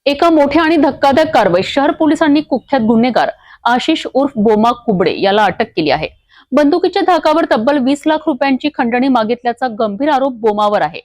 एका मोठ्या आणि धक्कादायक कारवाईत शहर पोलिसांनी कुख्यात गुन्हेगार आशिष उर्फ बोमा कुबडे याला अटक केली आहे। बंदुकीच्या धाकावर तब्बल 20 लाख रुपयांची खंडणी मागितल्याचा गंभीर आरोप बोमावर आहे।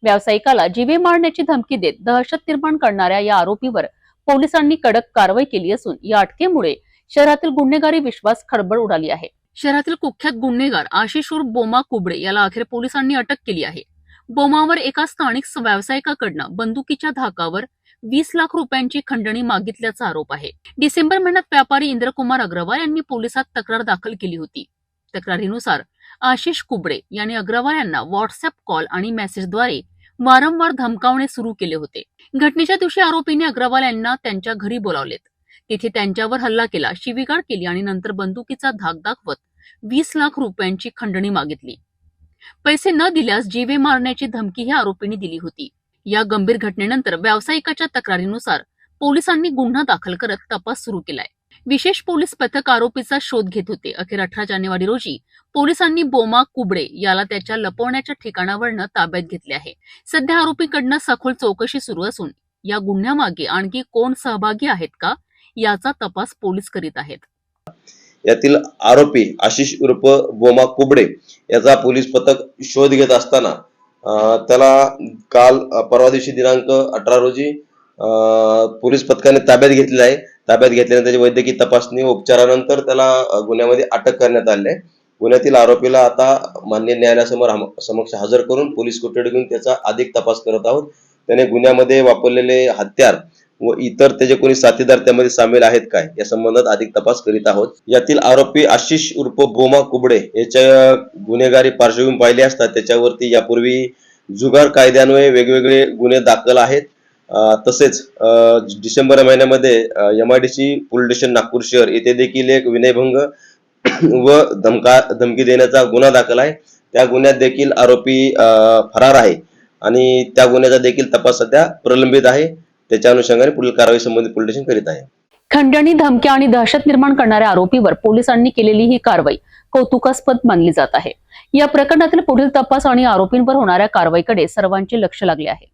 व्यावसायिकाला जीवे मारण्याची धमकी देत दहशत निर्माण करणाऱ्या या आरोपीवर पोलिसांनी कडक कारवाई केली असून या अटकेमुळे शहरातील गुन्हेगारी विश्वास खळबळ उडाली आहे। शहरातील कुख्यात गुन्हेगार आशिष उर्फ बोमा कुबडे याला अखेर पोलिसांनी अटक केली आहे। बोमावर एका स्थानिक व्यावसायिकाकडनं बंदुकीच्या धाकावर 20 लाख रुपयांची खंडणी मागितल्याचा आरोप आहे। डिसेंबर महिन्यात व्यापारी इंद्रकुमार अग्रवाल यांनी पोलिसात तक्रार दाखल केली होती। तक्रारीनुसार आशिष कुबडे यांनी अग्रवाल यांना व्हॉट्सअप कॉल आणि मेसेजद्वारे वारंवार धमकावणे सुरू केले होते। घटनेच्या दिवशी आरोपीने अग्रवाल यांना त्यांच्या घरी बोलावलेत, तिथे त्यांच्यावर हल्ला केला, शिवीगाळ केली आणि नंतर बंदुकीचा धाक दाखवत 20 लाख रुपयांची खंडणी मागितली। पैसे न दिल्यास जीवे मारण्याची धमकी ही आरोपीने दिली होती। या गंभीर घटनेनंतर व्यावसायिकाच्या तक्रारीनुसार पोलिसांनी गुन्हा दाखल करत तपास सुरू केलाय। विशेष पोलीस पथक आरोपीचा शोध घेत होते। अखेर 18 जानेवारी रोजी पोलिसांनी बोमा कुबडे याला त्याच्या लपवण्याच्या ठिकाणावरनं ताब्यात घेतले आहे। सध्या आरोपीकडनं सखोल चौकशी सुरू असून या गुन्ह्यामागे आणखी कोण सहभागी आहेत का याचा तपास पोलीस करीत आहेत। यातील आरोपी आशिष उर्फ बोमा कुबडे याचा पोलीस पथक शोध घेत असताना त्याला काल परवा दिवशी दिनांक 18 रोजी पोलीस पथकाने ताब्यात घेतलेला आहे। ताब्यात घेतल्यानंतर त्याची वैद्यकीय तपासणी व उपचारानंतर त्याला गुन्ह्यामध्ये अटक करण्यात आली आहे। गुन्ह्यातील आरोपीला आता मान्य न्यायालयासमोर समक्ष हजर करून पोलीस कोठडी घेऊन त्याचा अधिक तपास करत आहोत। त्याने गुन्ह्यामध्ये वापरलेले हत्यार व इतर त्याचे कोणी साथीदार त्यामध्ये सामील आहेत काय या संबंधात अधिक तपास करीत आहोत। यातील आरोपी आशिष उर्फ बोमा कुबडे याच्या गुन्हेगारी पार्श्वभूमी पाहिली असता त्याच्यावरती यापूर्वी जुगार कायद्यान्वये वेगवेगळे गुन्हे दाखल आहेत। तसेच डिसेंबर महिन्यामध्ये MIDC पोलीस स्टेशन नागपूर शहर येथे देखील एक विनयभंग व धमकी देण्याचा गुन्हा दाखल आहे। त्या गुन्ह्यात देखील आरोपी फरार आहे आणि त्या गुन्ह्याचा देखील तपास सध्या प्रलंबित आहे। त्याच्या अनुषंगाने पुढील कारवाई संबंधित पोलीस स्टेशन करीत आहे। खंडणी, धमक्या आणि दहशत निर्माण करणाऱ्या आरोपीवर पोलिसांनी केलेली ही कारवाई कौतुकास्पद मानली जात आहे। या प्रकरणातील पुढील तपास आणि आरोपींवर होणाऱ्या कारवाईकडे सर्वांचे लक्ष लागले आहे।